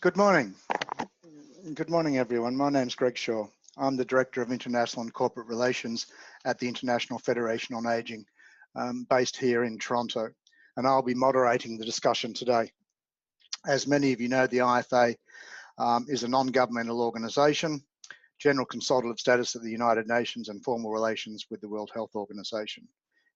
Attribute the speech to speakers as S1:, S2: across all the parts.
S1: Good morning. Good morning, everyone. My name's Greg Shaw. I'm the Director of International and Corporate Relations at the International Federation on Aging, based here in Toronto, and I'll be moderating the discussion today. As many of you know, the IFA is a non-governmental organisation, general consultative status of the United Nations and formal relations with the World Health Organization.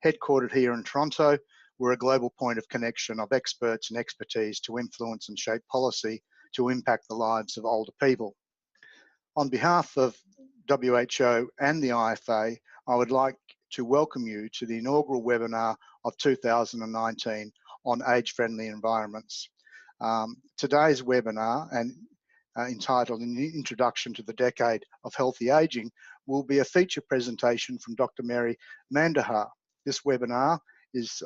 S1: Headquartered here in Toronto, we're a global point of connection of experts and expertise to influence and shape policy to impact the lives of older people. On behalf of WHO and the IFA, I would like to welcome you to the inaugural webinar of 2019 on age-friendly environments. Today's webinar, entitled An Introduction to the Decade of Healthy Aging, will be a feature presentation from Dr. Mary Mandahar. This webinar is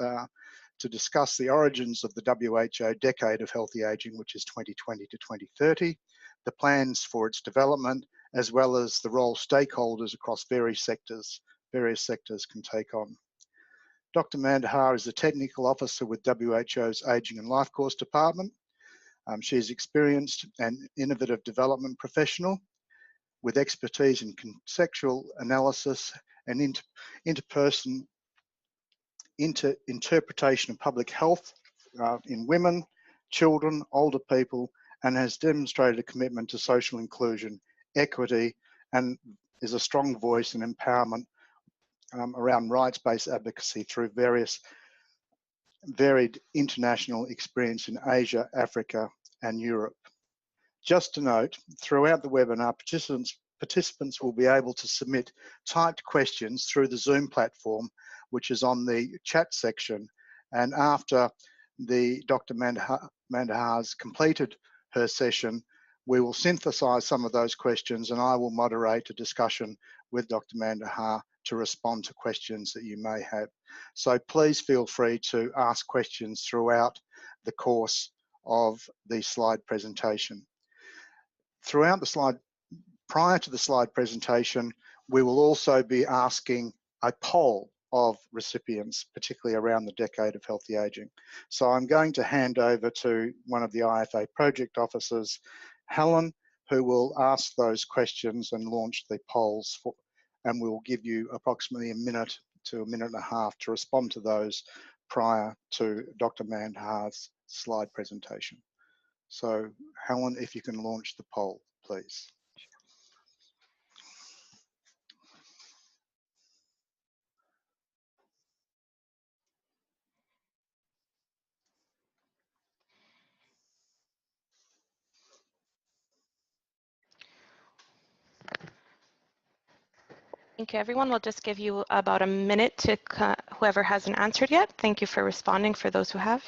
S1: to discuss the origins of the WHO Decade of Healthy Aging, which is 2020 to 2030, the plans for its development, as well as the role stakeholders across various sectors can take on. Dr. Mandahar is the Technical Officer with WHO's Aging and Life Course Department. She is experienced and innovative development professional with expertise in conceptual analysis and interpretation of public health in women, children, older people, and has demonstrated a commitment to social inclusion, equity, and is a strong voice and empowerment around rights-based advocacy through varied international experience in Asia, Africa, and Europe. Just to note, throughout the webinar, participants will be able to submit typed questions through the Zoom platform, which is on the chat section. And after Dr. Mandahar's completed her session, we will synthesize some of those questions and I will moderate a discussion with Dr. Mandahar to respond to questions that you may have. So please feel free to ask questions throughout the course of the slide presentation. Throughout the slide, prior to the slide presentation, we will also be asking a poll of recipients, particularly around the decade of healthy aging. So I'm going to hand over to one of the IFA project officers, Helen, who will ask those questions and launch the polls, and we will give you approximately a minute to a minute and a half to respond to those prior to Dr. Mandahar's slide presentation. So Helen, if you can launch the poll, please.
S2: Thank you, everyone. We'll just give you about a minute to whoever hasn't answered yet. Thank you for responding for those who have.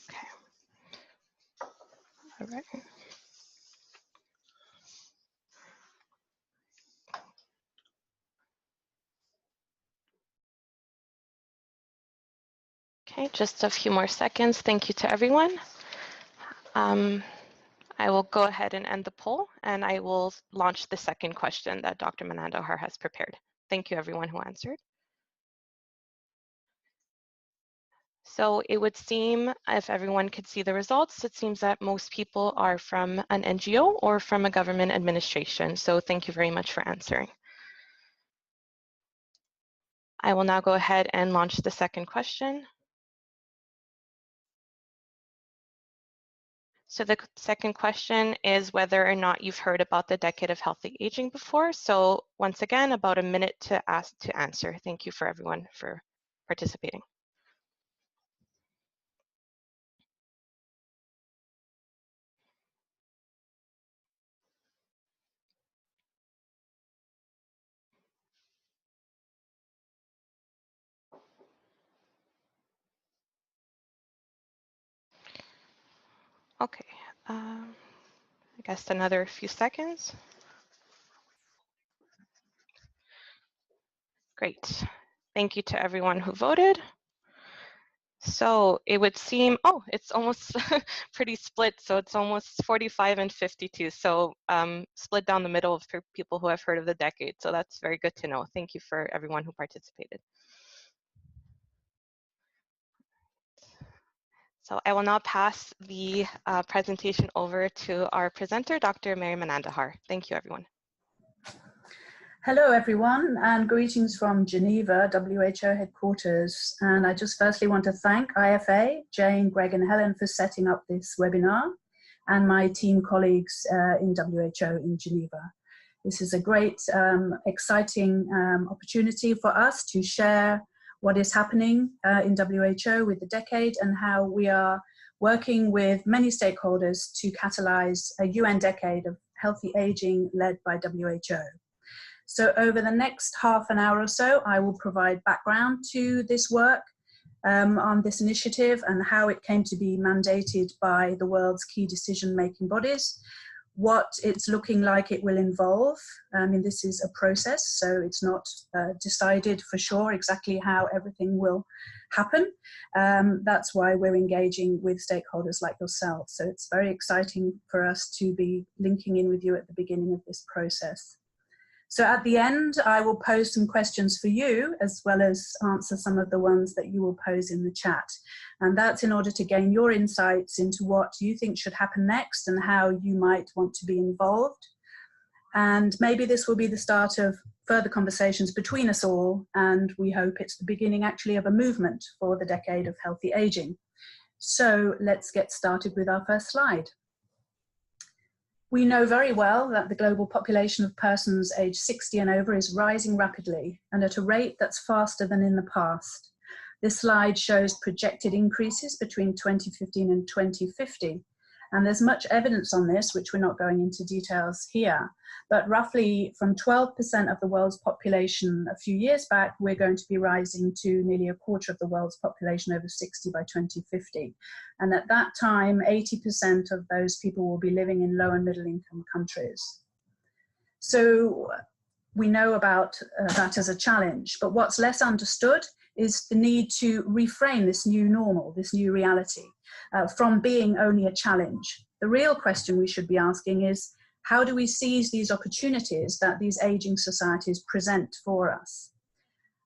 S2: Okay. All right. Okay, just a few more seconds. Thank you to everyone. I will go ahead and end the poll, and I will launch the second question that Dr. Mandahar has prepared. Thank you, everyone who answered. So it would seem, if everyone could see the results, it seems that most people are from an NGO or from a government administration. So thank you very much for answering. I will now go ahead and launch the second question. So the second question is whether or not you've heard about the Decade of Healthy Aging before. So once again, about a minute to answer. Thank you for everyone for participating. Okay, I guess another few seconds. Great. Thank you to everyone who voted. So it would seem, oh, it's almost pretty split. So it's almost 45 and 52. So split down the middle for people who have heard of the decade. So that's very good to know. Thank you for everyone who participated. So I will now pass the presentation over to our presenter, Dr. Mary Manandahar. Thank you, everyone.
S3: Hello, everyone, and greetings from Geneva, WHO headquarters. And I just firstly want to thank IFA, Jane, Greg, and Helen for setting up this webinar, and my team colleagues in WHO in Geneva. This is a great, exciting opportunity for us to share what is happening in WHO with the decade and how we are working with many stakeholders to catalyze a UN decade of healthy aging led by WHO. So over the next half an hour or so, I will provide background to this work on this initiative and how it came to be mandated by the world's key decision-making bodies, what it's looking like it will involve. I mean, this is a process, so it's not decided for sure exactly how everything will happen. That's why we're engaging with stakeholders like yourselves. So it's very exciting for us to be linking in with you at the beginning of this process. So at the end, I will pose some questions for you, as well as answer some of the ones that you will pose in the chat. And that's in order to gain your insights into what you think should happen next and how you might want to be involved. And maybe this will be the start of further conversations between us all, and we hope it's the beginning actually of a movement for the decade of healthy aging. So let's get started with our first slide. We know very well that the global population of persons aged 60 and over is rising rapidly and at a rate that's faster than in the past. This slide shows projected increases between 2015 and 2050. And there's much evidence on this, which we're not going into details here, but roughly from 12% of the world's population a few years back, we're going to be rising to nearly a quarter of the world's population over 60 by 2050. And at that time, 80% of those people will be living in low and middle income countries. So we know about that as a challenge, but what's less understood is the need to reframe this new normal, this new reality, from being only a challenge. The real question we should be asking is, how do we seize these opportunities that these aging societies present for us?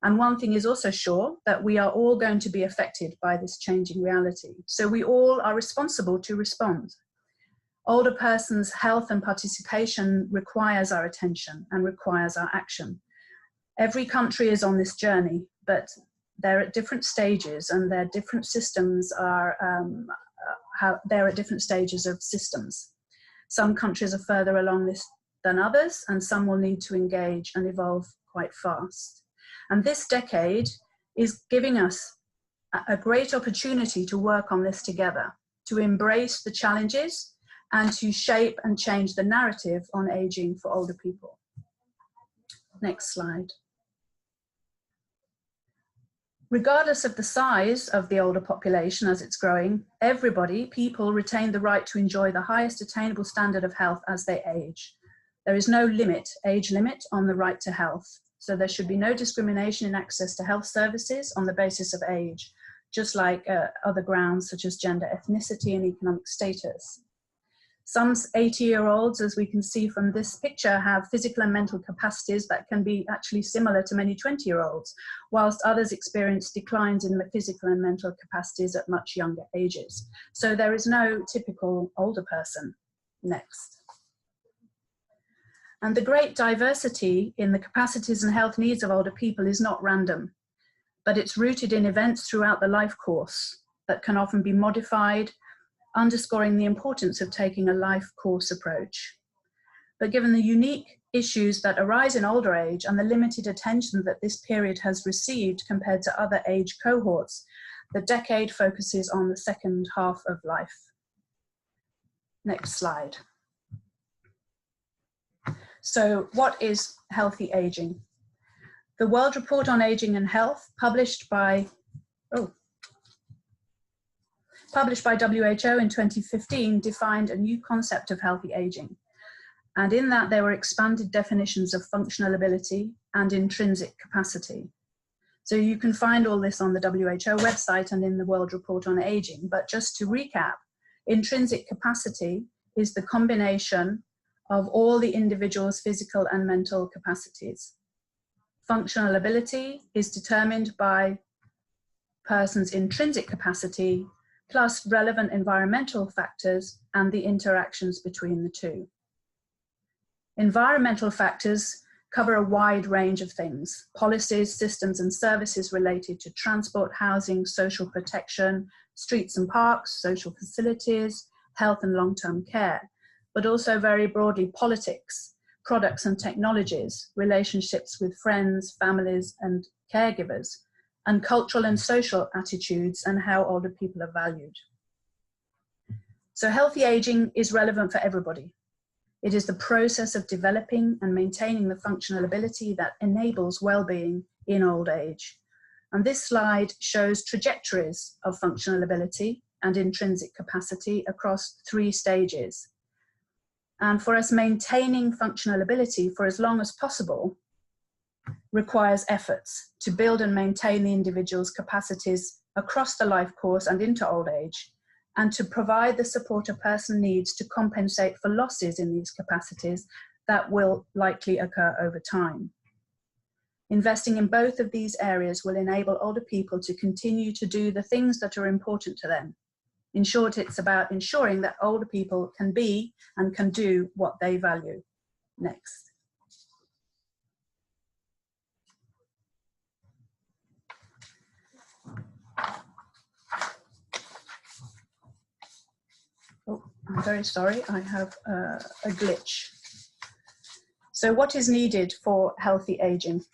S3: And one thing is also sure, that we are all going to be affected by this changing reality. So we all are responsible to respond. Older persons' health and participation requires our attention and requires our action. Every country is on this journey, but they're at different stages, and their different systems are they're at different stages of systems. Some countries are further along this than others, and some will need to engage and evolve quite fast. And this decade is giving us a great opportunity to work on this together, to embrace the challenges and to shape and change the narrative on aging for older people. Next slide. Regardless of the size of the older population as it's growing, people retain the right to enjoy the highest attainable standard of health as they age. There is no age limit on the right to health, so there should be no discrimination in access to health services on the basis of age, just like other grounds such as gender, ethnicity, and economic status. Some 80-year-olds, as we can see from this picture, have physical and mental capacities that can be actually similar to many 20-year-olds, whilst others experience declines in the physical and mental capacities at much younger ages. So there is no typical older person. Next. And the great diversity in the capacities and health needs of older people is not random, but it's rooted in events throughout the life course that can often be modified, underscoring the importance of taking a life course approach. But given the unique issues that arise in older age and the limited attention that this period has received compared to other age cohorts, the decade focuses on the second half of life. Next slide. So what is healthy aging? The World Report on Aging and Health, published by WHO in 2015, defined a new concept of healthy aging. And in that, there were expanded definitions of functional ability and intrinsic capacity. So you can find all this on the WHO website and in the World Report on Aging. But just to recap, intrinsic capacity is the combination of all the individual's physical and mental capacities. Functional ability is determined by person's intrinsic capacity plus relevant environmental factors and the interactions between the two. Environmental factors cover a wide range of things: policies, systems and services related to transport, housing, social protection, streets and parks, social facilities, health and long-term care, but also very broadly politics, products and technologies, relationships with friends, families and caregivers, and cultural and social attitudes and how older people are valued. So healthy aging is relevant for everybody. It is the process of developing and maintaining the functional ability that enables well-being in old age. And this slide shows trajectories of functional ability and intrinsic capacity across 3 stages. And for us, maintaining functional ability for as long as possible requires efforts to build and maintain the individual's capacities across the life course and into old age, and to provide the support a person needs to compensate for losses in these capacities that will likely occur over time. Investing in both of these areas will enable older people to continue to do the things that are important to them. In short, it's about ensuring that older people can be and can do what they value. Next. Oh, I'm very sorry, I have a glitch. So what is needed for healthy aging?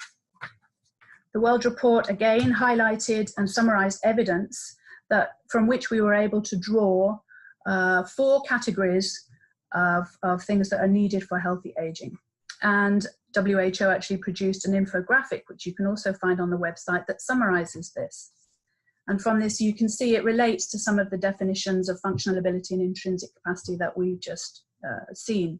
S3: The World Report again highlighted and summarized evidence that from which we were able to draw 4 categories of things that are needed for healthy aging. And WHO actually produced an infographic, which you can also find on the website, that summarizes this. And from this, you can see it relates to some of the definitions of functional ability and intrinsic capacity that we've just seen.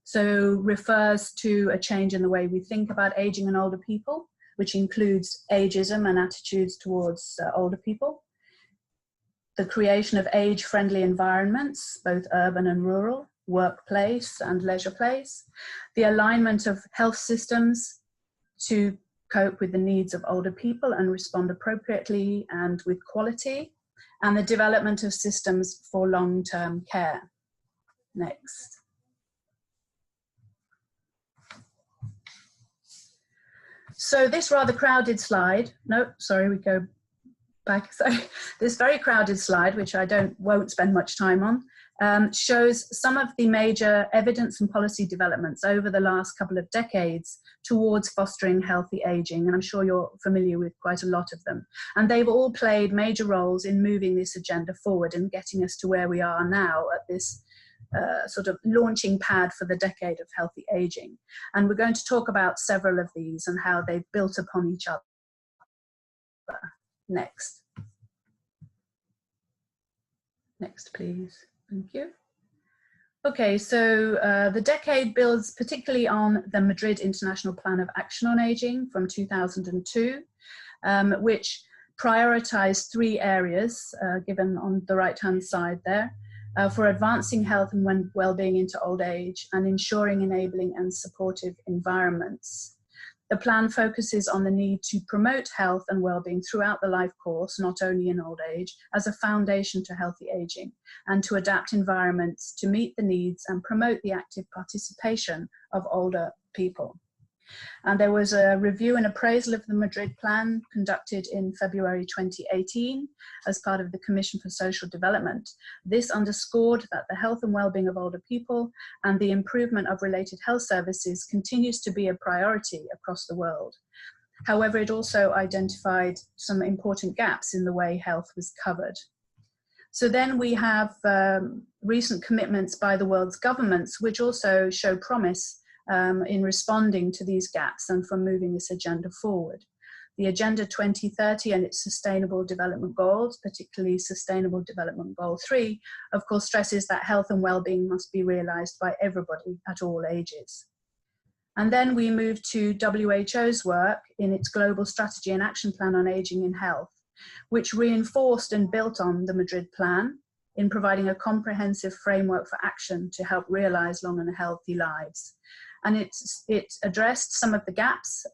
S3: So refers to a change in the way we think about aging and older people, which includes ageism and attitudes towards older people. The creation of age-friendly environments, both urban and rural, workplace and leisure place. The alignment of health systems to cope with the needs of older people and respond appropriately and with quality, and the development of systems for long-term care. Next. So this rather crowded slide, no, sorry, we go back. Sorry. This very crowded slide, which I won't spend much time on, shows some of the major evidence and policy developments over the last couple of decades towards fostering healthy aging, and I'm sure you're familiar with quite a lot of them. And they've all played major roles in moving this agenda forward and getting us to where we are now at this sort of launching pad for the decade of healthy aging. And we're going to talk about several of these and how they've built upon each other. Next. Next, please. Thank you. Okay, so the decade builds particularly on the Madrid International Plan of Action on Aging from 2002, which prioritized 3 areas given on the right-hand side there for advancing health and well-being into old age and ensuring enabling and supportive environments. The plan focuses on the need to promote health and well-being throughout the life course, not only in old age, as a foundation to healthy aging, and to adapt environments to meet the needs and promote the active participation of older people. And there was a review and appraisal of the Madrid plan conducted in February 2018 as part of the Commission for Social Development. This underscored that the health and well-being of older people and the improvement of related health services continues to be a priority across the world. However, it also identified some important gaps in the way health was covered. So then we have recent commitments by the world's governments, which also show promise in responding to these gaps and for moving this agenda forward. The Agenda 2030 and its Sustainable Development Goals, particularly Sustainable Development Goal 3, of course stresses that health and well-being must be realised by everybody at all ages. And then we moved to WHO's work in its Global Strategy and Action Plan on Aging in Health, which reinforced and built on the Madrid Plan in providing a comprehensive framework for action to help realize long and healthy lives. And it addressed some of the gaps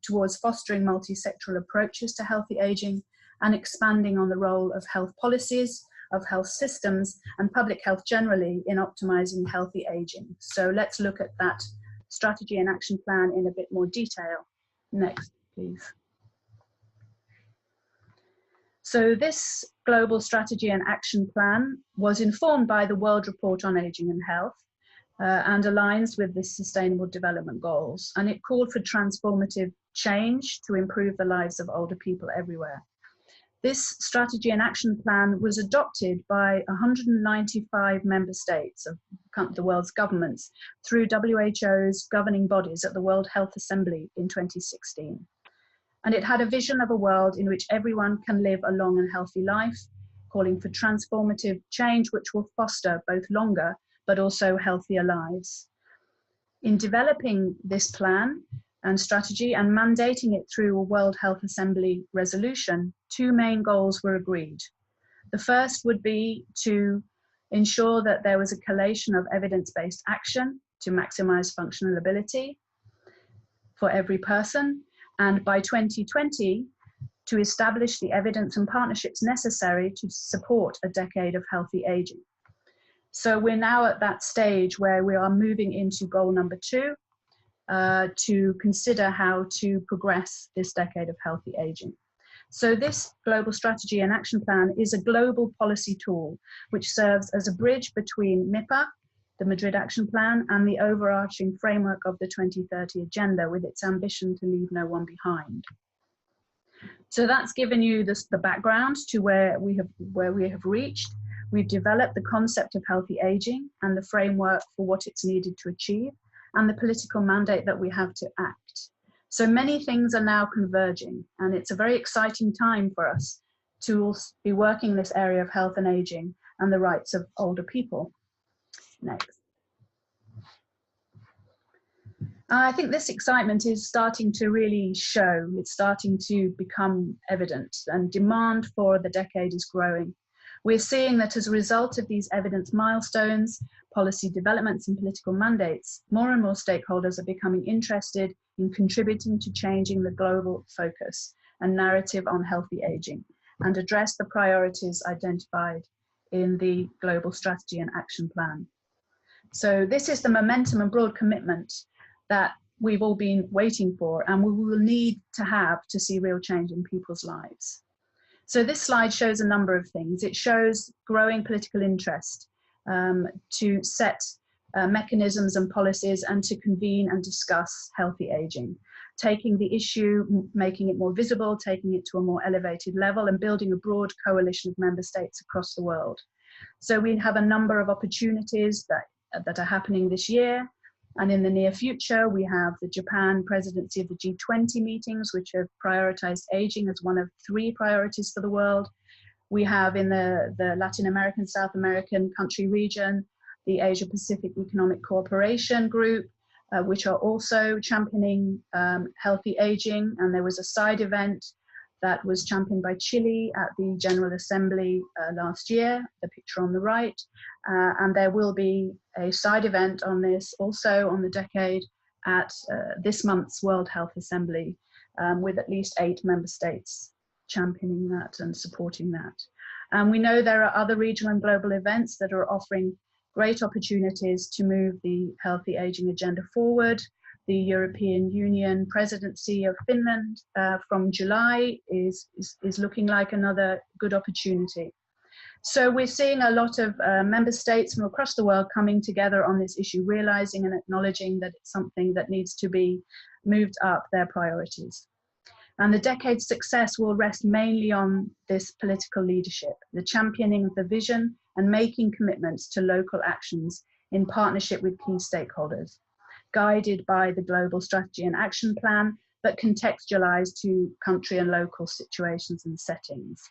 S3: towards fostering multi-sectoral approaches to healthy aging and expanding on the role of health policies, of health systems, and public health generally in optimizing healthy aging. So let's look at that strategy and action plan in a bit more detail. Next, please. So this global strategy and action plan was informed by the World Report on Aging and Health and aligns with the Sustainable Development Goals. And it called for transformative change to improve the lives of older people everywhere. This strategy and action plan was adopted by 195 member states of the world's governments through WHO's governing bodies at the World Health Assembly in 2016. And it had a vision of a world in which everyone can live a long and healthy life, calling for transformative change which will foster both longer but also healthier lives. In developing this plan and strategy and mandating it through a World Health Assembly resolution, two main goals were agreed. The first would be to ensure that there was a collation of evidence-based action to maximize functional ability for every person, and by 2020, to establish the evidence and partnerships necessary to support a decade of healthy aging. So we're now at that stage where we are moving into goal number 2, to consider how to progress this decade of healthy aging. So this global strategy and action plan is a global policy tool which serves as a bridge between MIPA, the Madrid Action Plan, and the overarching framework of the 2030 Agenda with its ambition to leave no one behind. So that's given you the background to where we have reached. We've developed the concept of healthy aging and the framework for what it's needed to achieve, and the political mandate that we have to act. So many things are now converging, and it's a very exciting time for us to be working in this area of health and aging and the rights of older people. Next. I think this excitement is starting to really show, it's starting to become evident, and demand for the decade is growing. We're seeing that as a result of these evidence milestones, policy developments and political mandates, more and more stakeholders are becoming interested in contributing to changing the global focus and narrative on healthy aging and address the priorities identified in the Global Strategy and Action Plan. So this is the momentum and broad commitment that we've all been waiting for and we will need to have to see real change in people's lives. So this slide shows a number of things. It shows growing political interest to set mechanisms and policies and to convene and discuss healthy aging, taking the issue, making it more visible, taking it to a more elevated level and building a broad coalition of member states across the world. So we have a number of opportunities that are happening this year. And in the near future, we have the Japan presidency of the G20 meetings, which have prioritized aging as one of 3 priorities for the world. We have in the Latin American, South American country region, the Asia Pacific Economic Cooperation Group, which are also championing healthy aging. And there was a side event that was championed by Chile at the General Assembly last year, the picture on the right. And there will be a side event on this also on the decade at this month's World Health Assembly with at least 8 member states championing that and supporting that. And we know there are other regional and global events that are offering great opportunities to move the healthy aging agenda forward. The European Union presidency of Finland from July is looking like another good opportunity. So we're seeing a lot of member states from across the world coming together on this issue, realizing and acknowledging that it's something that needs to be moved up their priorities. And the decade's success will rest mainly on this political leadership, the championing of the vision and making commitments to local actions in partnership with key stakeholders, guided by the Global Strategy and Action Plan, but contextualized to country and local situations and settings.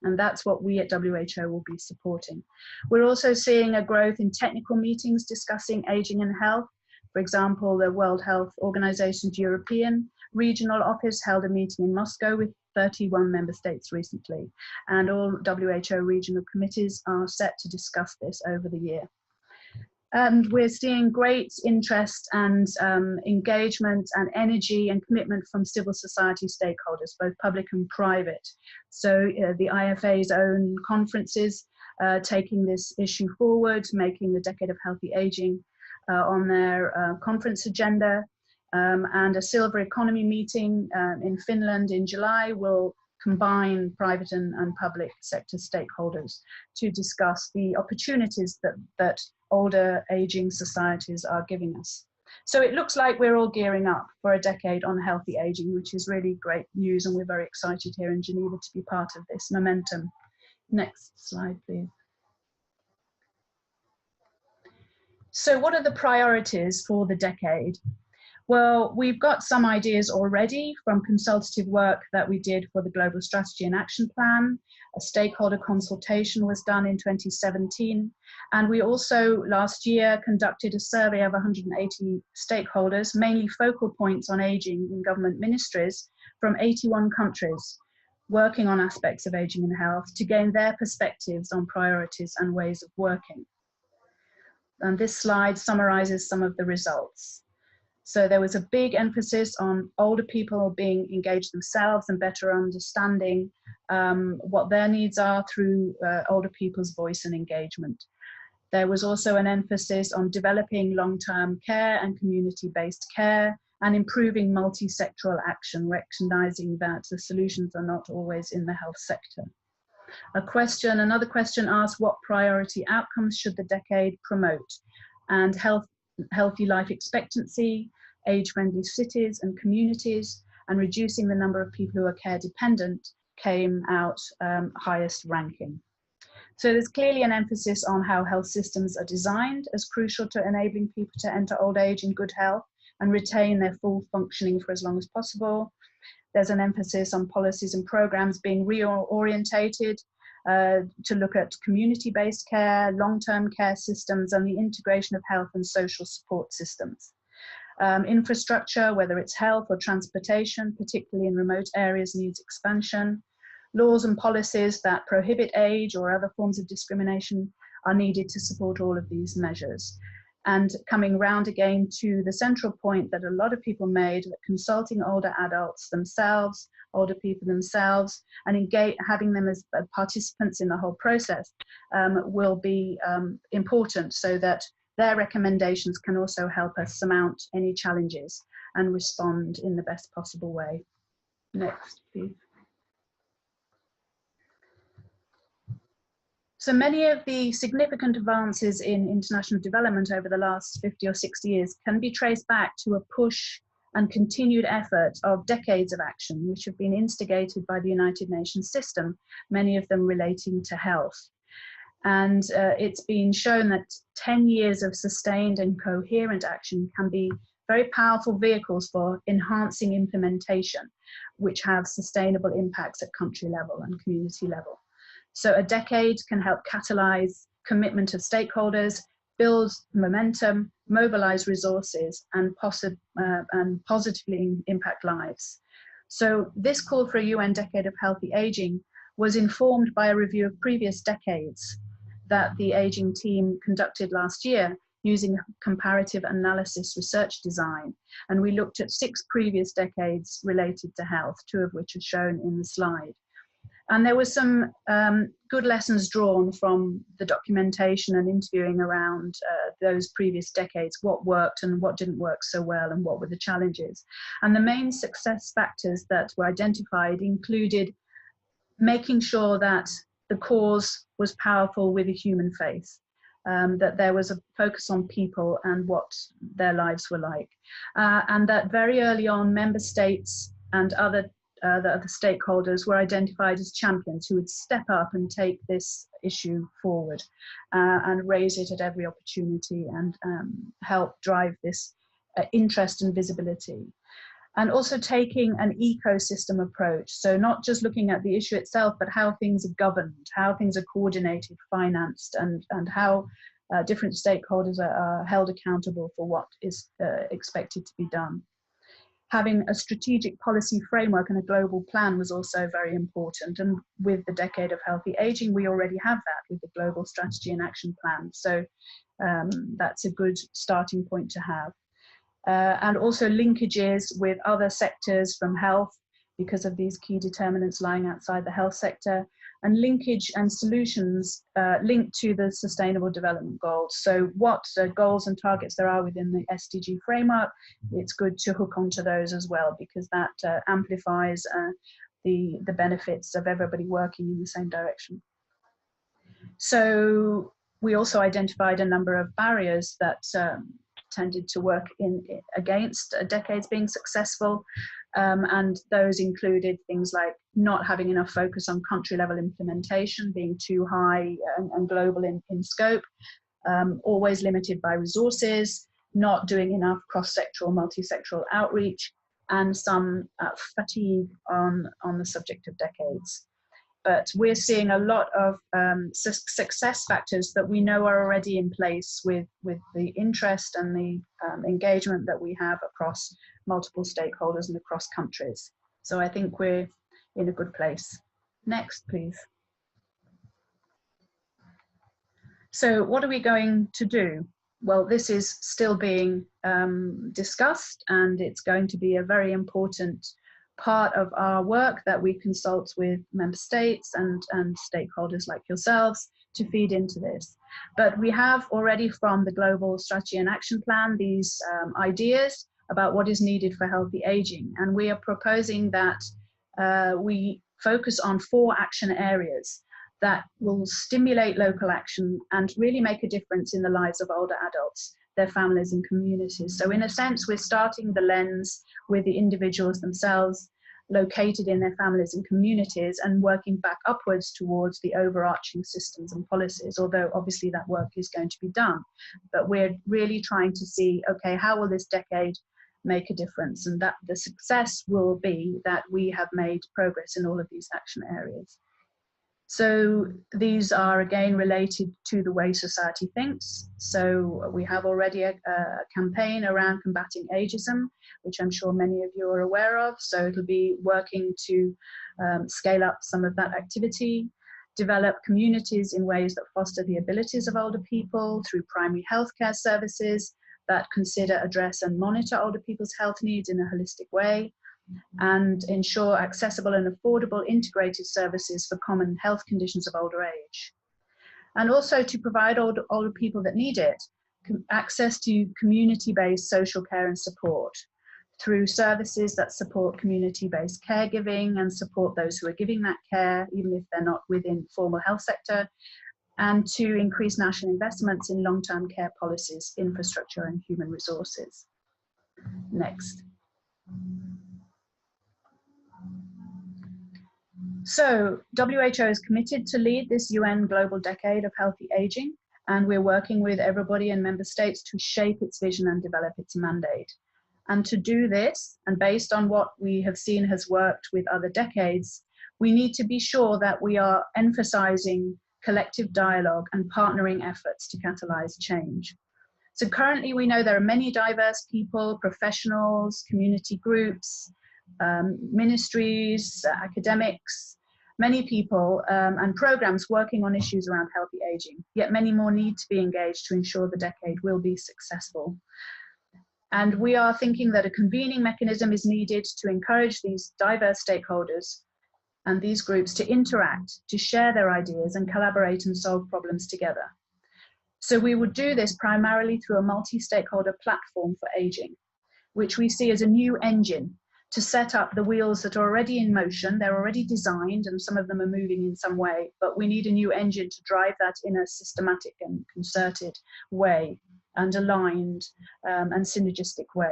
S3: And that's what we at WHO will be supporting. We're also seeing a growth in technical meetings discussing aging and health, For example, the World Health Organization's European Regional Office held a meeting in Moscow with 31 member states recently, and all WHO regional committees are set to discuss this over the year. And we're seeing great interest and engagement and energy and commitment from civil society stakeholders, both public and private. So the IFA's own conferences taking this issue forward, making the Decade of Healthy Aging on their conference agenda, and a Silver Economy meeting in Finland in July will combine private and public sector stakeholders to discuss the opportunities that older aging societies are giving us. So it looks like we're all gearing up for a decade on healthy aging, which is really great news, and we're very excited here in Geneva to be part of this momentum. Next slide, please. So what are the priorities for the decade? Well, we've got some ideas already from consultative work that we did for the Global Strategy and Action Plan. A stakeholder consultation was done in 2017. And we also last year conducted a survey of 180 stakeholders, mainly focal points on aging in government ministries from 81 countries, working on aspects of aging and health to gain their perspectives on priorities and ways of working. And this slide summarizes some of the results. So there was a big emphasis on older people being engaged themselves and better understanding what their needs are through older people's voice and engagement. There was also an emphasis on developing long-term care and community-based care and improving multi-sectoral action, recognizing that the solutions are not always in the health sector. Another question asked what priority outcomes should the decade promote, and healthy life expectancy, age-friendly cities and communities, and reducing the number of people who are care dependent came out highest ranking. So there's clearly an emphasis on how health systems are designed as crucial to enabling people to enter old age in good health and retain their full functioning for as long as possible. There's an emphasis on policies and programs being reorientated to look at community-based care, long-term care systems, and the integration of health and social support systems. Infrastructure, whether it's health or transportation, particularly in remote areas, needs expansion. Laws and policies that prohibit age or other forms of discrimination are needed to support all of these measures. And coming round again to the central point that a lot of people made, that consulting older adults themselves, older people themselves, and having them as participants in the whole process will be important, so that their recommendations can also help us surmount any challenges and respond in the best possible way. Next, please. So many of the significant advances in international development over the last 50 or 60 years can be traced back to a push and continued effort of decades of action, which have been instigated by the United Nations system, many of them relating to health. And it's been shown that 10 years of sustained and coherent action can be very powerful vehicles for enhancing implementation, which have sustainable impacts at country level and community level. So a decade can help catalyze commitment of stakeholders, build momentum, mobilize resources, and positively impact lives. So this call for a UN Decade of Healthy Aging was informed by a review of previous decades that the aging team conducted last year using comparative analysis research design. And we looked at 6 previous decades related to health, 2 of which are shown in the slide. And there were some good lessons drawn from the documentation and interviewing around those previous decades, what worked and what didn't work so well, and what were the challenges. And the main success factors that were identified included making sure that the cause was powerful with a human face, that there was a focus on people and what their lives were like, and that very early on member states and the other stakeholders were identified as champions who would step up and take this issue forward and raise it at every opportunity and help drive this interest and visibility. And also taking an ecosystem approach. So not just looking at the issue itself, but how things are governed, how things are coordinated, financed, and how different stakeholders are held accountable for what is expected to be done. Having a strategic policy framework and a global plan was also very important. And with the Decade of Healthy Aging, we already have that with the Global Strategy and Action Plan. So that's a good starting point to have. And also linkages with other sectors from health because of these key determinants lying outside the health sector, and linkage and solutions linked to the Sustainable Development Goals. So what goals and targets there are within the SDG framework, it's good to hook onto those as well, because that amplifies the benefits of everybody working in the same direction. So we also identified a number of barriers that tended to work against decades being successful. And those included things like not having enough focus on country level implementation, being too high and global in scope, always limited by resources, not doing enough cross-sectoral, multi-sectoral outreach, and some fatigue on the subject of decades. But we're seeing a lot of success factors that we know are already in place with the interest and the engagement that we have across multiple stakeholders and across countries. So I think we're in a good place. Next, please. So what are we going to do? Well, this is still being discussed, and it's going to be a very important part of our work that we consult with member states and stakeholders like yourselves to feed into this. But we have already from the Global Strategy and Action Plan these ideas about what is needed for healthy aging. And we are proposing that we focus on 4 action areas that will stimulate local action and really make a difference in the lives of older adults, their families and communities. So in a sense, we're starting the lens with the individuals themselves located in their families and communities and working back upwards towards the overarching systems and policies, although obviously that work is going to be done. But we're really trying to see, okay, how will this decade make a difference? And that the success will be that we have made progress in all of these action areas. So these are again related to the way society thinks. So we have already a campaign around combating ageism, which I'm sure many of you are aware of. So it'll be working to scale up some of that activity, develop communities in ways that foster the abilities of older people through primary healthcare services that consider, address and monitor older people's health needs in a holistic way, and ensure accessible and affordable integrated services for common health conditions of older age. And also to provide older people that need it access to community-based social care and support through services that support community-based caregiving and support those who are giving that care, even if they're not within formal health sector, and to increase national investments in long-term care policies, infrastructure and human resources. Next. So WHO is committed to lead this UN Global Decade of Healthy Aging, and we're working with everybody in member states to shape its vision and develop its mandate. And to do this, and based on what we have seen has worked with other decades, we need to be sure that we are emphasizing collective dialogue and partnering efforts to catalyze change. So currently we know there are many diverse people, professionals, community groups, ministries, academics, many people and programs working on issues around healthy aging, yet many more need to be engaged to ensure the decade will be successful. And we are thinking that a convening mechanism is needed to encourage these diverse stakeholders and these groups to interact, to share their ideas and collaborate and solve problems together. So we would do this primarily through a multi-stakeholder platform for aging, which we see as a new engine to set up the wheels that are already in motion. They're already designed and some of them are moving in some way, but we need a new engine to drive that in a systematic and concerted way and aligned and synergistic way.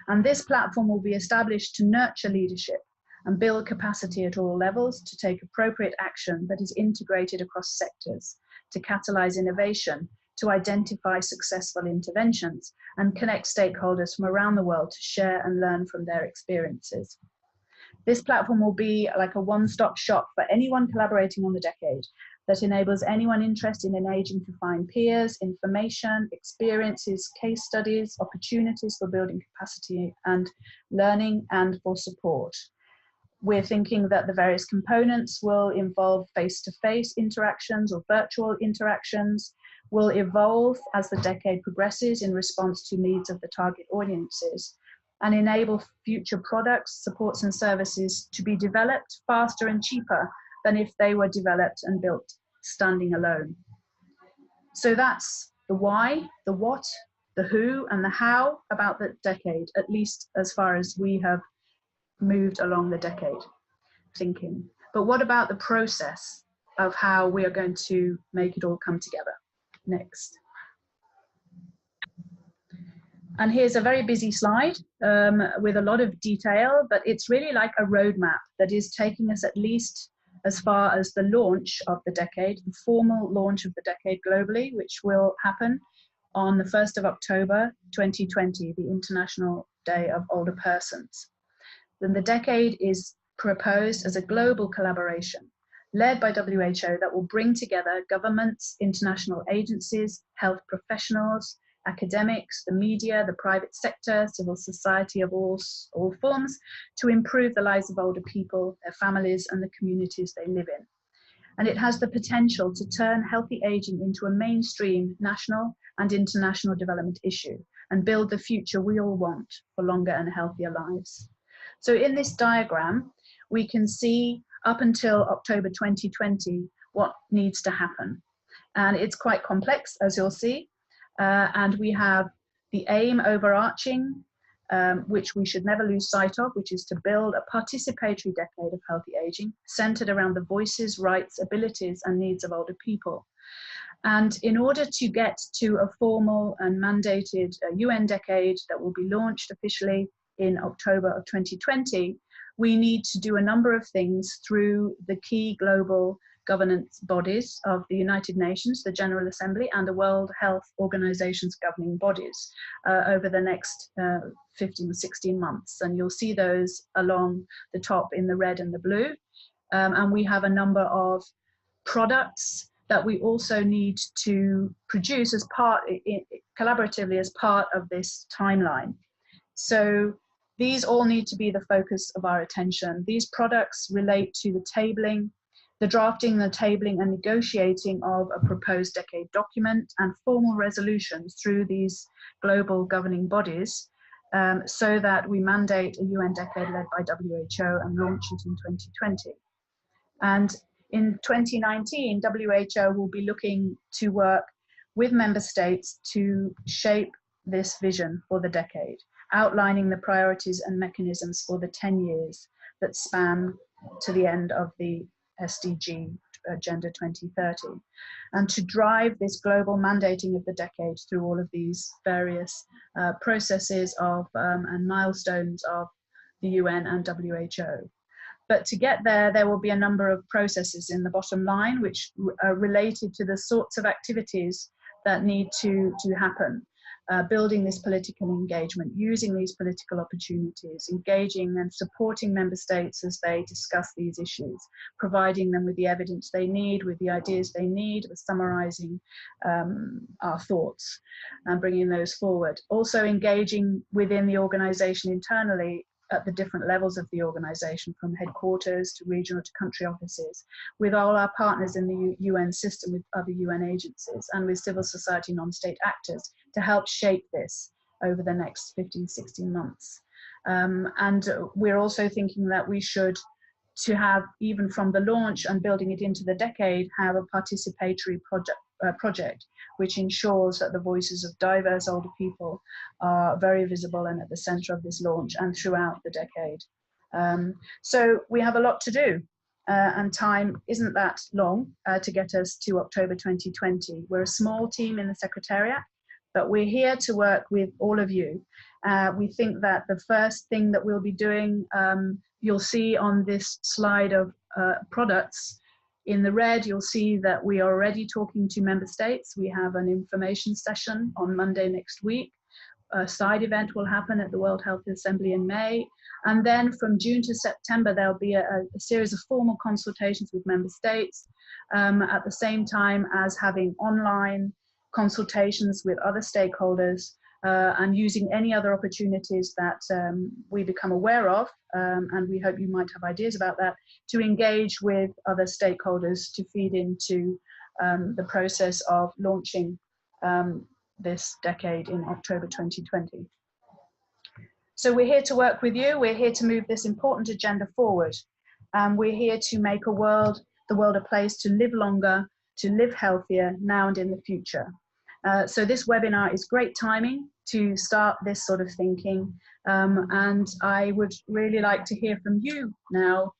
S3: And this platform will be established to nurture leadership and build capacity at all levels to take appropriate action that is integrated across sectors, to catalyze innovation, to identify successful interventions and connect stakeholders from around the world to share and learn from their experiences. This platform will be like a one-stop shop for anyone collaborating on the decade, that enables anyone interested in aging to find peers, information, experiences, case studies, opportunities for building capacity and learning, and for support. We're thinking that the various components will involve face-to-face interactions or virtual interactions, will evolve as the decade progresses in response to needs of the target audiences, and enable future products, supports and services to be developed faster and cheaper than if they were developed and built standing alone. So that's the why, the what, the who, and the how about the decade, at least as far as we have moved along the decade thinking. But what about the process of how we are going to make it all come together? Next. And here's a very busy slide with a lot of detail, but it's really like a roadmap that is taking us at least as far as the launch of the decade, the formal launch of the decade globally, which will happen on the 1st of October 2020, the International Day of Older Persons. Then the decade is proposed as a global collaboration led by WHO that will bring together governments, international agencies, health professionals, academics, the media, the private sector, civil society of all forms, to improve the lives of older people, their families, and the communities they live in. And it has the potential to turn healthy aging into a mainstream national and international development issue and build the future we all want for longer and healthier lives. So in this diagram, we can see up until October 2020 what needs to happen. And it's quite complex, as you'll see. And we have the aim overarching, which we should never lose sight of, which is to build a participatory decade of healthy aging centered around the voices, rights, abilities, and needs of older people. And in order to get to a formal and mandated UN decade that will be launched officially in October of 2020, we need to do a number of things through the key global governance bodies of the United Nations, the General Assembly, and the World Health Organization's governing bodies over the next 15 or 16 months. And you'll see those along the top in the red and the blue. And we have a number of products that we also need to produce as part, collaboratively as part of this timeline. So these all need to be the focus of our attention. These products relate to the tabling, the drafting, the tabling and negotiating of a proposed decade document and formal resolutions through these global governing bodies so that we mandate a UN decade led by WHO and launch it in 2020. And in 2019, WHO will be looking to work with member states to shape this vision for the decade, outlining the priorities and mechanisms for the 10 years that span to the end of the SDG Agenda 2030, and to drive this global mandating of the decade through all of these various processes of and milestones of the UN and WHO. But to get there, there will be a number of processes in the bottom line which are related to the sorts of activities that need to happen. Building this political engagement, using these political opportunities, engaging and supporting member states as they discuss these issues, providing them with the evidence they need, with the ideas they need, with summarizing our thoughts and bringing those forward. Also engaging within the organization internally at the different levels of the organization, from headquarters to regional to country offices, with all our partners in the UN system, with other UN agencies, and with civil society non-state actors to help shape this over the next 15, 16 months. And we're also thinking that we should, to have, even from the launch and building it into the decade, have a participatory project which ensures that the voices of diverse older people are very visible and at the center of this launch and throughout the decade. So we have a lot to do, and time isn't that long to get us to October 2020. We're a small team in the Secretariat, but we're here to work with all of you. We think that the first thing that we'll be doing, you'll see on this slide of products. In the red, you'll see that we are already talking to member states. We have an information session on Monday next week. A side event will happen at the World Health Assembly in May. And then from June to September, there'll be a series of formal consultations with member states, at the same time as having online consultations with other stakeholders, and using any other opportunities that we become aware of, and we hope you might have ideas about that, to engage with other stakeholders to feed into the process of launching this decade in October 2020. So we're here to work with you. We're here to move this important agenda forward. We're here to make the world a place to live longer, to live healthier now and in the future. So this webinar is great timing to start this sort of thinking. And I would really like to hear from you now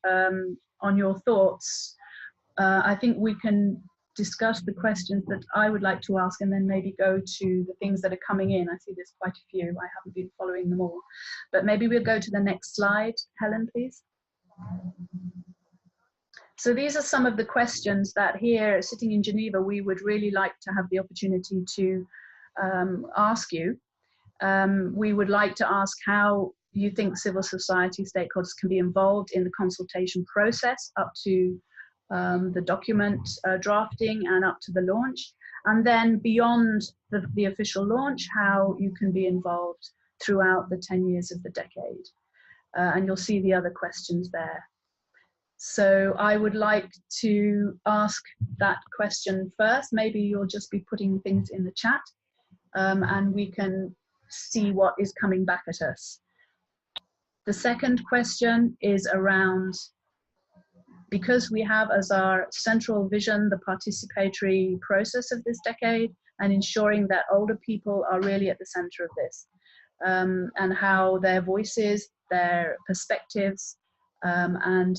S3: on your thoughts. I think we can discuss the questions that I would like to ask and then maybe go to the things that are coming in. I see there's quite a few. I haven't been following them all. But maybe we'll go to the next slide. Helen, please. So these are some of the questions that here, sitting in Geneva, we would really like to have the opportunity to ask you. We would like to ask how you think civil society stakeholders can be involved in the consultation process up to the document drafting and up to the launch, and then beyond the official launch, how you can be involved throughout the 10 years of the decade. And you'll see the other questions there. So I would like to ask that question first. Maybe you'll just be putting things in the chat, and we can see what is coming back at us. The second question is around, because we have as our central vision the participatory process of this decade and ensuring that older people are really at the center of this, and how their voices, their perspectives, and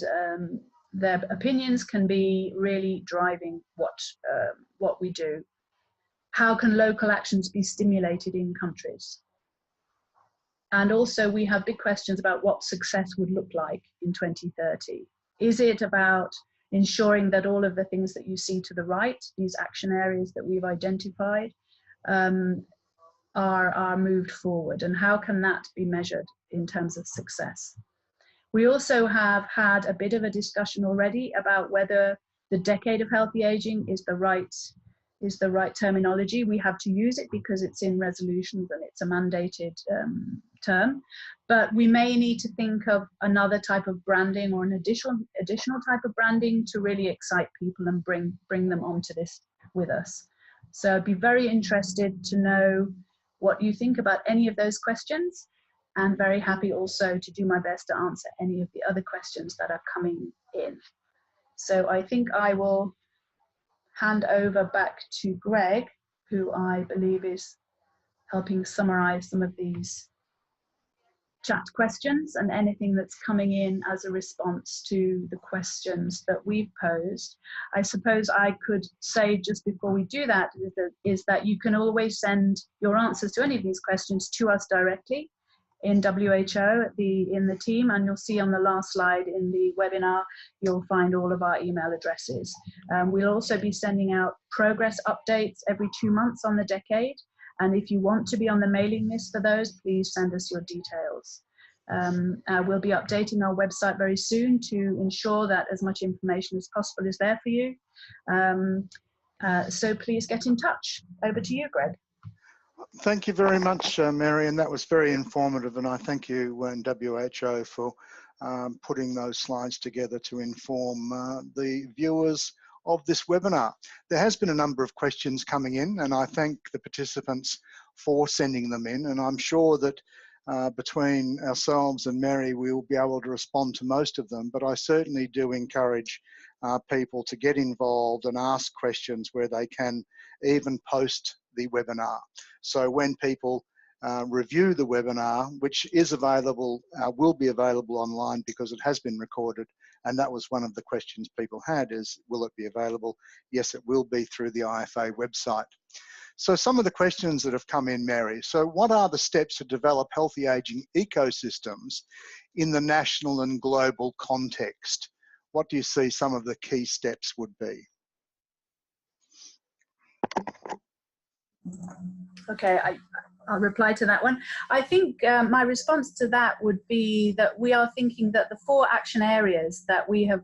S3: their opinions can be really driving what we do. How can local actions be stimulated in countries? And also we have big questions about what success would look like in 2030. Is it about ensuring that all of the things that you see to the right, these action areas that we've identified, are moved forward? And how can that be measured in terms of success? We also have had a bit of a discussion already about whether the decade of healthy aging is the right terminology. We have to use it because it's in resolutions and it's a mandated term, but we may need to think of another type of branding or an additional type of branding to really excite people and bring them onto this with us. So I'd be very interested to know what you think about any of those questions, and very happy also to do my best to answer any of the other questions that are coming in. So I think I will hand over back to Greg, who I believe is helping summarize some of these chat questions and anything that's coming in as a response to the questions that we've posed. I suppose I could say just before we do that is that you can always send your answers to any of these questions to us directly in WHO, in the team, and you'll see on the last slide in the webinar, you'll find all of our email addresses. We'll also be sending out progress updates every 2 months on the decade. And if you want to be on the mailing list for those, please send us your details. We'll be updating our website very soon to ensure that as much information as possible is there for you. So please get in touch. Over to you, Greg.
S1: Thank you very much, Mary, and that was very informative, and I thank you and WHO for putting those slides together to inform the viewers of this webinar. There has been a number of questions coming in, and I thank the participants for sending them in, and I'm sure that between ourselves and Mary, we will be able to respond to most of them, but I certainly do encourage people to get involved and ask questions where they can, even post the webinar. So when people review the webinar, which is available, will be available online because it has been recorded, and that was one of the questions people had is, will it be available? Yes, it will be through the IFA website. So some of the questions that have come in, Mary. So what are the steps to develop healthy aging ecosystems in the national and global context? What do you see some of the key steps would be?
S3: Okay, I'll reply to that one. I think my response to that would be that we are thinking that the 4 action areas that we have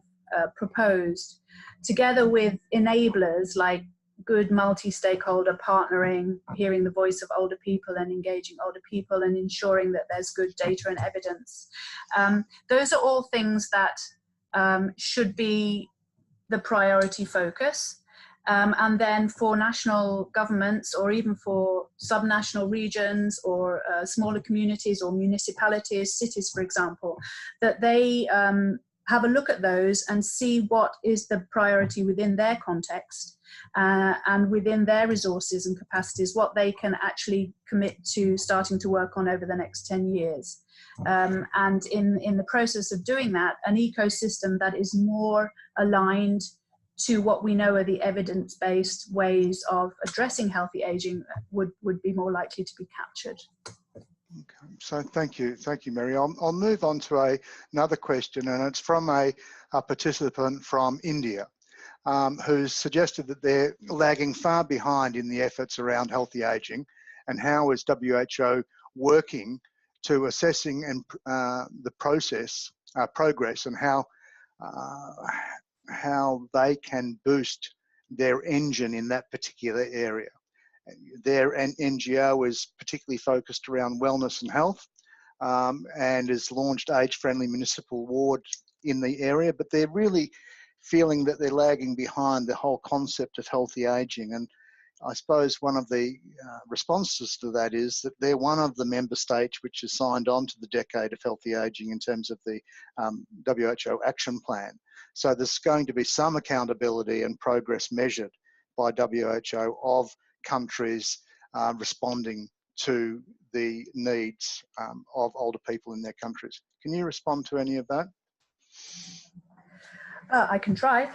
S3: proposed, together with enablers like good multi-stakeholder partnering, hearing the voice of older people and engaging older people, and ensuring that there's good data and evidence. Those are all things that should be the priority focus. And then for national governments, or even for subnational regions, or smaller communities or municipalities, cities, for example, that they have a look at those and see what is the priority within their context and within their resources and capacities, what they can actually commit to starting to work on over the next 10 years. And in the process of doing that, an ecosystem that is more aligned to what we know are the evidence-based ways of addressing healthy aging would be more likely to be captured.
S1: Okay. So thank you, Mary. I'll move on to another question, and it's from a participant from India who's suggested that they're lagging far behind in the efforts around healthy aging, and how is WHO working to assessing and the progress, and how they can boost their engine in that particular area. Their NGO is particularly focused around wellness and health, and has launched age-friendly municipal wards in the area, but they're really feeling that they're lagging behind the whole concept of healthy aging. And I suppose one of the responses to that is that they're one of the member states which has signed on to the Decade of Healthy Aging in terms of the WHO action plan. So there's going to be some accountability and progress measured by WHO of countries responding to the needs of older people in their countries. Can you respond to any of that?
S3: I can try.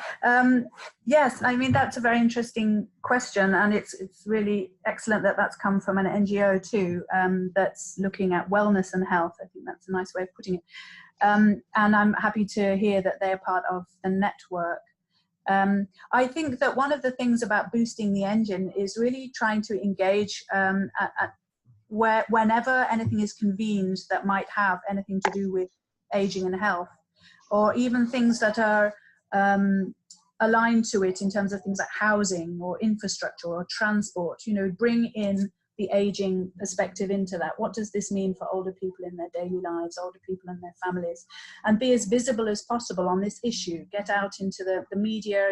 S3: Yes, I mean, that's a very interesting question, and it's really excellent that that's come from an NGO too, that's looking at wellness and health. I think that's a nice way of putting it. And I'm happy to hear that they're part of the network. I think that one of the things about boosting the engine is really trying to engage whenever anything is convened that might have anything to do with aging and health, or even things that are aligned to it in terms of things like housing or infrastructure or transport. You know, bring in the aging perspective into that. What does this mean for older people in their daily lives, older people and their families? And be as visible as possible on this issue. Get out into the media,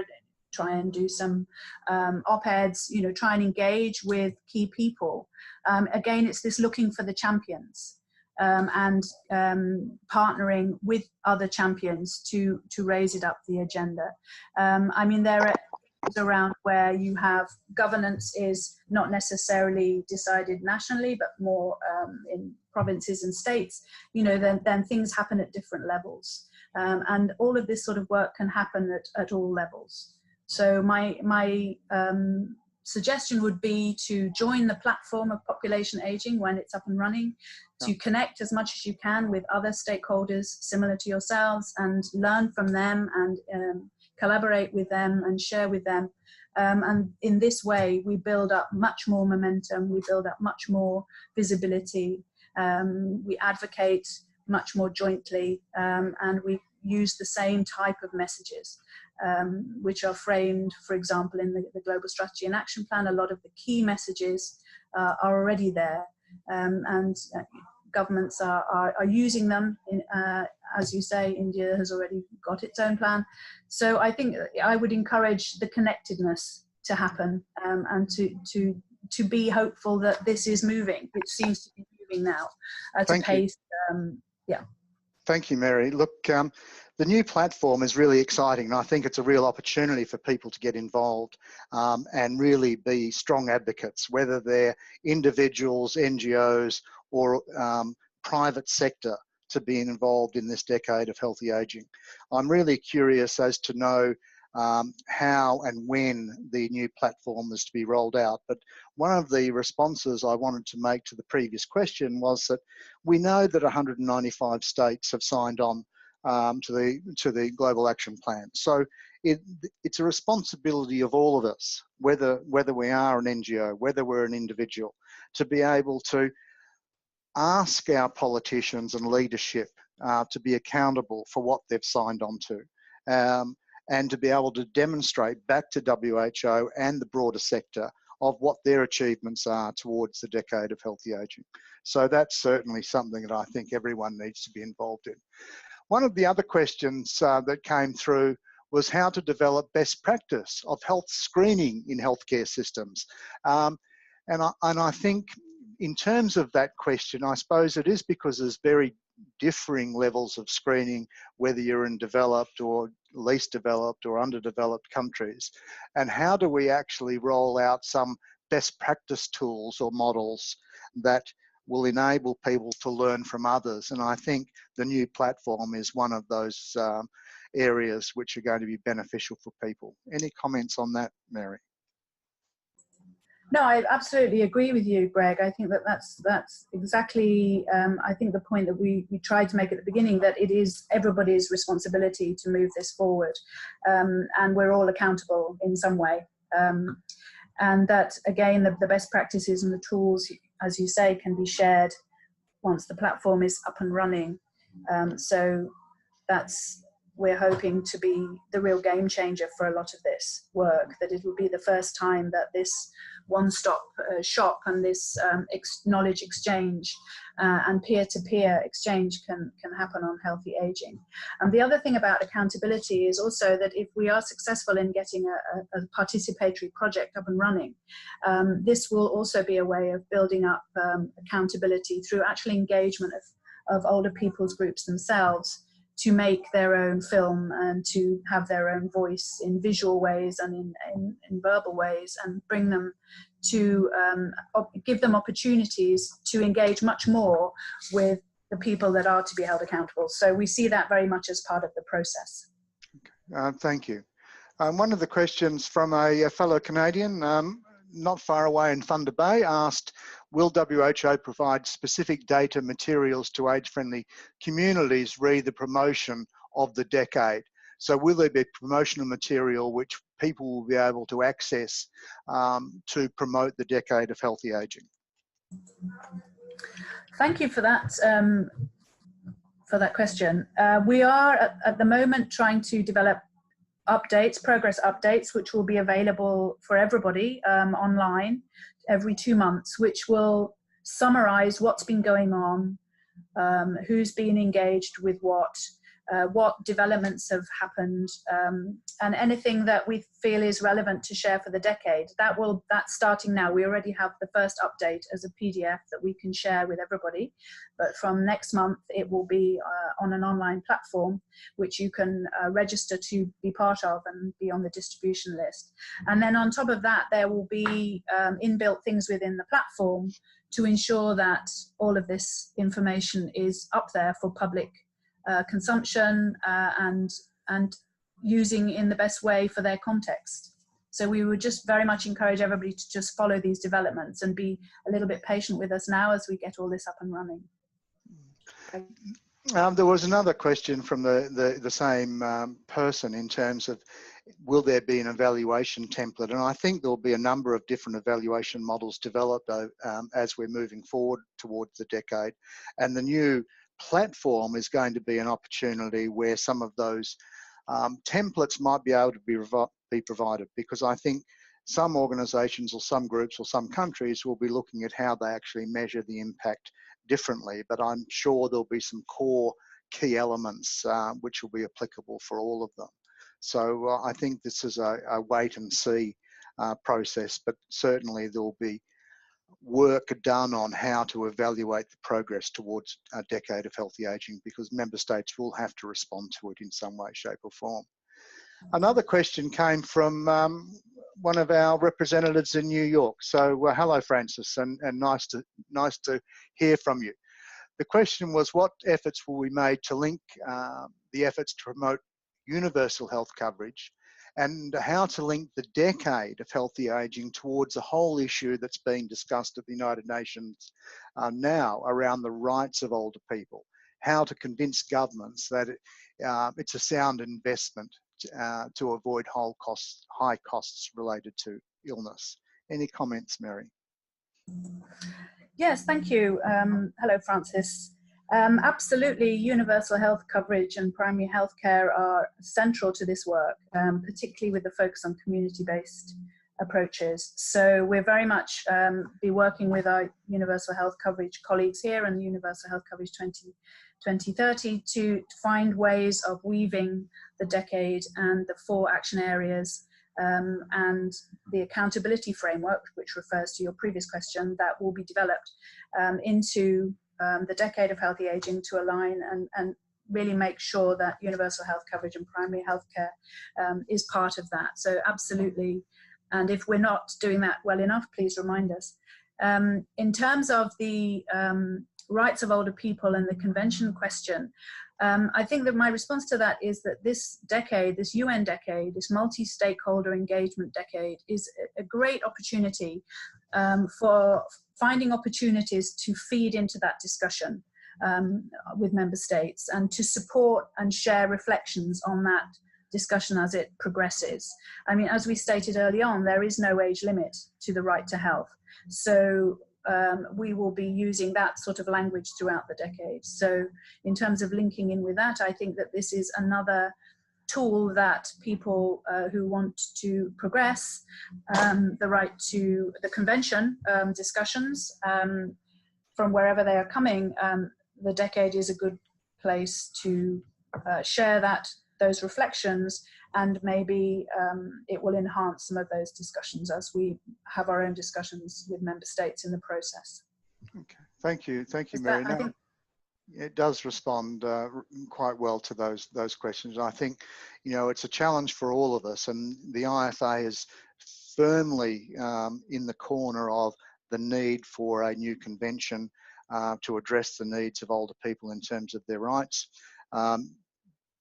S3: try and do some op-eds, you know, try and engage with key people. Again, it's this looking for the champions. And partnering with other champions to raise it up the agenda. I mean, there are around where you have governance is not necessarily decided nationally, but more in provinces and states, you know, then things happen at different levels. And all of this sort of work can happen at all levels. So my suggestion would be to join the platform of population aging when it's up and running, to connect as much as you can with other stakeholders similar to yourselves and learn from them and collaborate with them and share with them. And in this way, we build up much more momentum, we build up much more visibility, we advocate much more jointly, and we use the same type of messages. Which are framed, for example, in the Global Strategy and Action Plan. A lot of the key messages are already there, and governments are using them. As you say, India has already got its own plan. So I think I would encourage the connectedness to happen, and to be hopeful that this is moving. It seems to be moving now at a pace. Yeah.
S1: Thank you, Mary. Look, the new platform is really exciting, and I think it's a real opportunity for people to get involved and really be strong advocates, whether they're individuals, NGOs, or private sector, to be involved in this decade of healthy aging. I'm really curious as to know how and when the new platform is to be rolled out. But one of the responses I wanted to make to the previous question was that we know that 195 states have signed on to the Global Action Plan. So it's a responsibility of all of us, whether we are an NGO, whether we're an individual, to be able to ask our politicians and leadership to be accountable for what they've signed on to, and to be able to demonstrate back to WHO and the broader sector of what their achievements are towards the decade of healthy aging. So that's certainly something that I think everyone needs to be involved in. One of the other questions that came through was how to develop best practice of health screening in healthcare systems. And I think in terms of that question, I suppose it is because there's very differing levels of screening, whether you're in developed or least developed or underdeveloped countries. And how do we actually roll out some best practice tools or models that will enable people to learn from others? And I think the new platform is one of those areas which are going to be beneficial for people. Any comments on that, Mary?
S3: No, I absolutely agree with you, Greg. I think that that's exactly, I think the point that we tried to make at the beginning, that it is everybody's responsibility to move this forward, and we're all accountable in some way. And that, again, the best practices and the tools, as you say, can be shared once the platform is up and running. So we're hoping to be the real game changer for a lot of this work, that it will be the first time that this one-stop shop and this knowledge exchange and peer-to-peer exchange can happen on healthy aging. And the other thing about accountability is also that if we are successful in getting a participatory project up and running, this will also be a way of building up accountability through actual engagement of older people's groups themselves, to make their own film and to have their own voice in visual ways and in verbal ways, and bring them to give them opportunities to engage much more with the people that are to be held accountable. So we see that very much as part of the process.
S1: Thank you. One of the questions from a fellow Canadian, not far away in Thunder Bay, asked, will WHO provide specific data materials to age-friendly communities re the promotion of the decade? So will there be promotional material which people will be able to access to promote the decade of healthy aging?
S3: Thank you for that question. We are at the moment trying to develop updates, progress updates, which will be available for everybody online every 2 months, which will summarize what's been going on, who's been engaged with what developments have happened, and anything that we feel is relevant to share for the decade. That's starting now. We already have the first update as a PDF that we can share with everybody, but from next month it will be on an online platform which you can register to be part of and be on the distribution list. And then on top of that, there will be inbuilt things within the platform to ensure that all of this information is up there for public consumption and using in the best way for their context. So we would just very much encourage everybody to just follow these developments and be a little bit patient with us now as we get all this up and running.
S1: There was another question from the same person in terms of, will there be an evaluation template? And I think there'll be a number of different evaluation models developed as we're moving forward towards the decade. And the new platform is going to be an opportunity where some of those templates might be able to be provided, because I think some organisations or some groups or some countries will be looking at how they actually measure the impact differently, but I'm sure there'll be some core key elements which will be applicable for all of them. So I think this is a wait and see process, but certainly there'll be work done on how to evaluate the progress towards a decade of healthy aging, because member states will have to respond to it in some way, shape or form. Another question came from one of our representatives in New York. So hello, Francis, and nice to hear from you. The question was, what efforts will be made to link the efforts to promote universal health coverage, and how to link the decade of healthy aging towards a whole issue that's being discussed at the United Nations now around the rights of older people, how to convince governments that it's a sound investment to avoid high costs related to illness. Any comments, Mary?
S3: Yes, thank you. Hello, Francis. Absolutely, universal health coverage and primary health care are central to this work, particularly with the focus on community-based approaches. So we're very much be working with our universal health coverage colleagues here and Universal Health Coverage 2030 to find ways of weaving the decade and the 4 action areas and the accountability framework, which refers to your previous question, that will be developed into the decade of healthy aging to align and really make sure that universal health coverage and primary health care is part of that. So absolutely. And if we're not doing that well enough, please remind us. In terms of the rights of older people and the convention question, I think that my response to that is that this decade, this UN decade, this multi-stakeholder engagement decade is a great opportunity for finding opportunities to feed into that discussion with member states and to support and share reflections on that discussion as it progresses. I mean, as we stated early on, there is no age limit to the right to health. So we will be using that sort of language throughout the decade. So in terms of linking in with that, I think that this is another tool that people who want to progress the right to the convention discussions from wherever they are coming, the decade is a good place to share those reflections, and maybe it will enhance some of those discussions as we have our own discussions with member states in the process.
S1: Okay, thank you, Mary. No, it does respond quite well to those questions. I think, you know, it's a challenge for all of us, and the IFA is firmly in the corner of the need for a new convention to address the needs of older people in terms of their rights.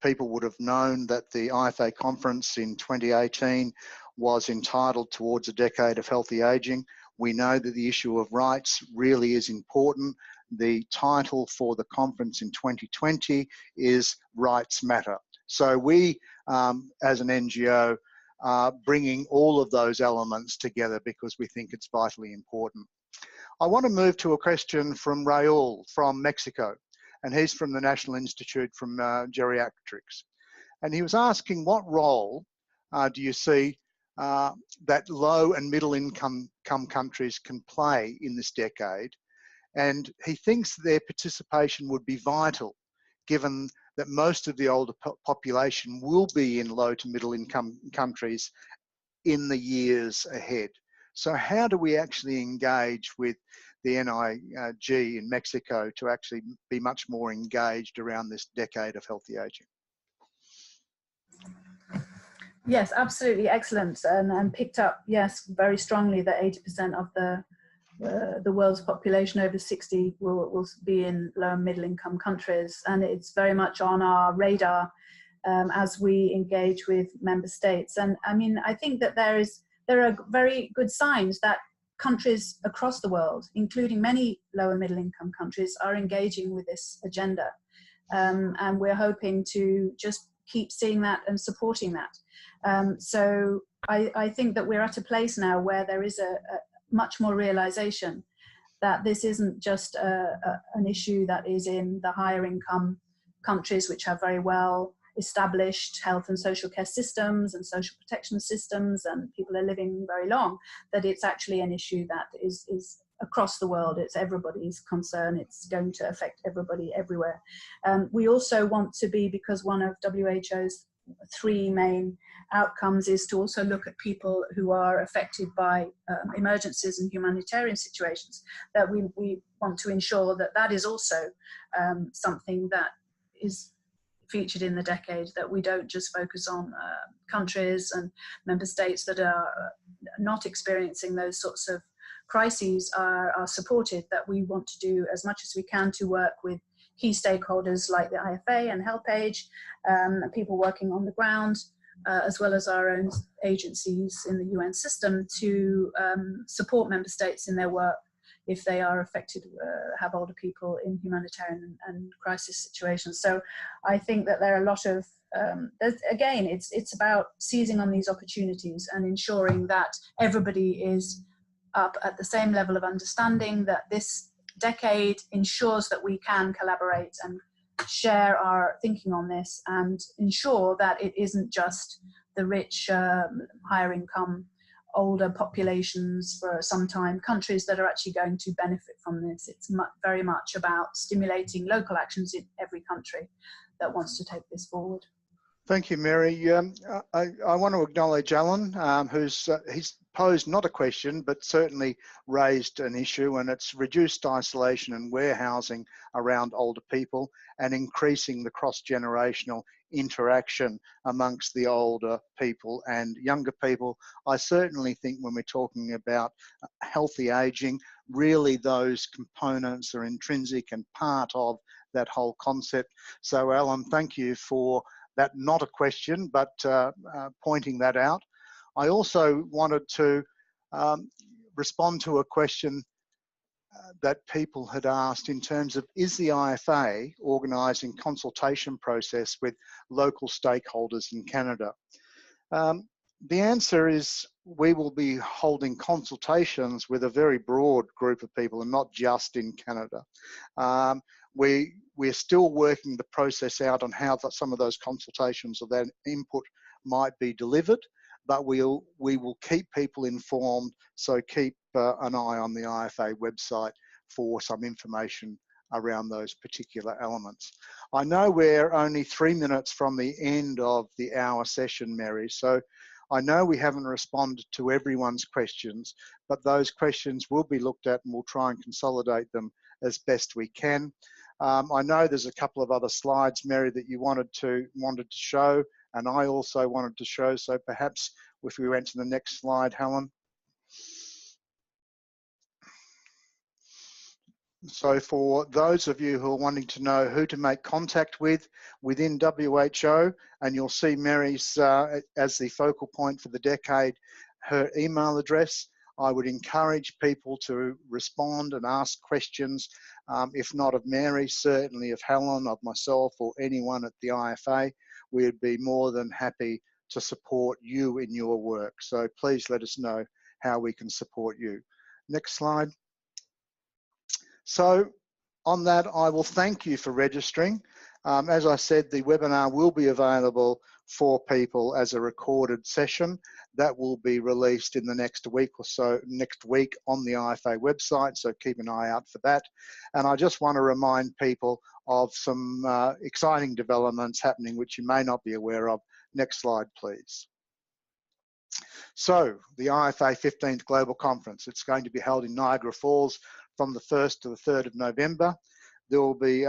S1: People would have known that the IFA conference in 2018 was entitled Towards a Decade of Healthy Aging. We know that the issue of rights really is important. The title for the conference in 2020 is Rights Matter. So we, as an NGO, are bringing all of those elements together because we think it's vitally important. I want to move to a question from Raul from Mexico, and he's from the National Institute from Geriatrics. And he was asking, what role do you see that low and middle income countries can play in this decade? And he thinks their participation would be vital, given that most of the older population will be in low to middle income countries in the years ahead. So how do we actually engage with the NIG in Mexico to actually be much more engaged around this decade of healthy aging?
S3: Yes, absolutely, excellent, and picked up, yes, very strongly that 80% of the world's population over 60 will be in low and middle income countries, and it's very much on our radar as we engage with member states. And I mean, I think that there are very good signs that countries across the world, including many low and middle income countries, are engaging with this agenda. And we're hoping to just keep seeing that and supporting that. So I think that we're at a place now where there is a much more realization that this isn't just an issue that is in the higher income countries, which have very well established health and social care systems and social protection systems, and people are living very long, that it's actually an issue that is across the world. It's everybody's concern. It's going to affect everybody everywhere. We also want to be, because one of WHO's 3 main outcomes is to also look at people who are affected by emergencies and humanitarian situations, that we want to ensure that that is also something that is featured in the decade, that we don't just focus on countries and member states that are not experiencing those sorts of crises are supported, that we want to do as much as we can to work with key stakeholders like the IFA and HelpAge, people working on the ground, as well as our own agencies in the UN system to support member states in their work if they are affected, have older people in humanitarian and crisis situations. So I think that there are a lot of, again, it's about seizing on these opportunities and ensuring that everybody is up at the same level of understanding that this decade ensures that we can collaborate and share our thinking on this and ensure that it isn't just the rich, higher income, older populations for some time, countries that are actually going to benefit from this. It's very much about stimulating local actions in every country that wants to take this forward.
S1: Thank you, Mary. I want to acknowledge Alan, he's posed not a question, but certainly raised an issue, and it's reduced isolation and warehousing around older people and increasing the cross-generational interaction amongst the older people and younger people. I certainly think when we're talking about healthy aging, really those components are intrinsic and part of that whole concept. So Alan, thank you for that, not a question, but pointing that out. I also wanted to respond to a question that people had asked in terms of, is the IFA organising consultation process with local stakeholders in Canada? The answer is we will be holding consultations with a very broad group of people and not just in Canada. We're still working the process out on how some of those consultations or that input might be delivered, but we will keep people informed, so keep an eye on the IFA website for some information around those particular elements. I know we're only 3 minutes from the end of the hour session, Mary, so I know we haven't responded to everyone's questions, but those questions will be looked at and we'll try and consolidate them as best we can. I know there's a couple of other slides, Mary, that you wanted to show, and I also wanted to show, so perhaps if we went to the next slide, Helen. So for those of you who are wanting to know who to make contact with within WHO, and you'll see Mary's as the focal point for the decade, her email address, I would encourage people to respond and ask questions, if not of Mary, certainly of Helen, of myself, or anyone at the IFA. We'd be more than happy to support you in your work. So please let us know how we can support you. Next slide. So on that, I will thank you for registering. As I said, the webinar will be available for people as a recorded session. That will be released in the next week or so, next week on the IFA website, so keep an eye out for that. And I just want to remind people of some exciting developments happening which you may not be aware of. Next slide, please. So the IFA 15th Global Conference, it's going to be held in Niagara Falls from the 1st to the 3rd of November. There will be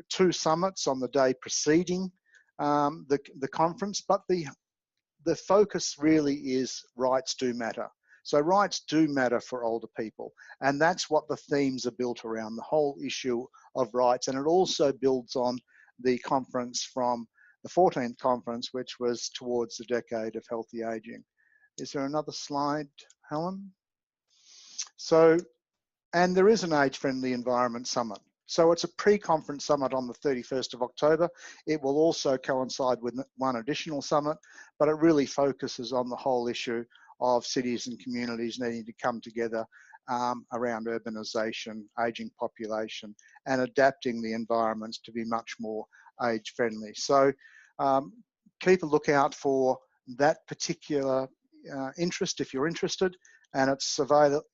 S1: 2 summits on the day preceding the conference, but the focus really is rights do matter. So rights do matter for older people, and that's what the themes are built around, the whole issue of rights. And it also builds on the conference from the 14th conference, which was towards the decade of healthy aging. Is there another slide, Helen? So, and there is an age-friendly environment summit. So it's a pre-conference summit on the 31st of October. It will also coincide with one additional summit, but it really focuses on the whole issue of cities and communities needing to come together around urbanisation, ageing population, and adapting the environments to be much more age-friendly. So keep a lookout for that particular interest if you're interested, and it's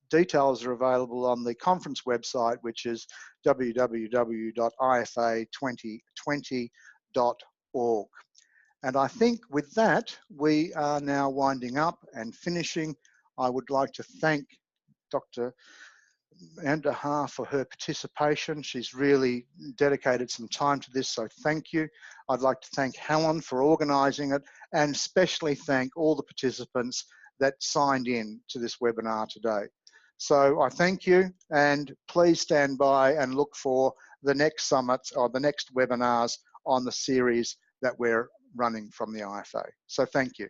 S1: details are available on the conference website, which is www.ifa2020.org. And I think with that, we are now winding up and finishing. I would like to thank Dr. Andaha for her participation. She's really dedicated some time to this, so thank you. I'd like to thank Helen for organising it, and especially thank all the participants that signed in to this webinar today. So I thank you, and please stand by and look for the next summits or the next webinars on the series that we're running from the IFA. So thank you.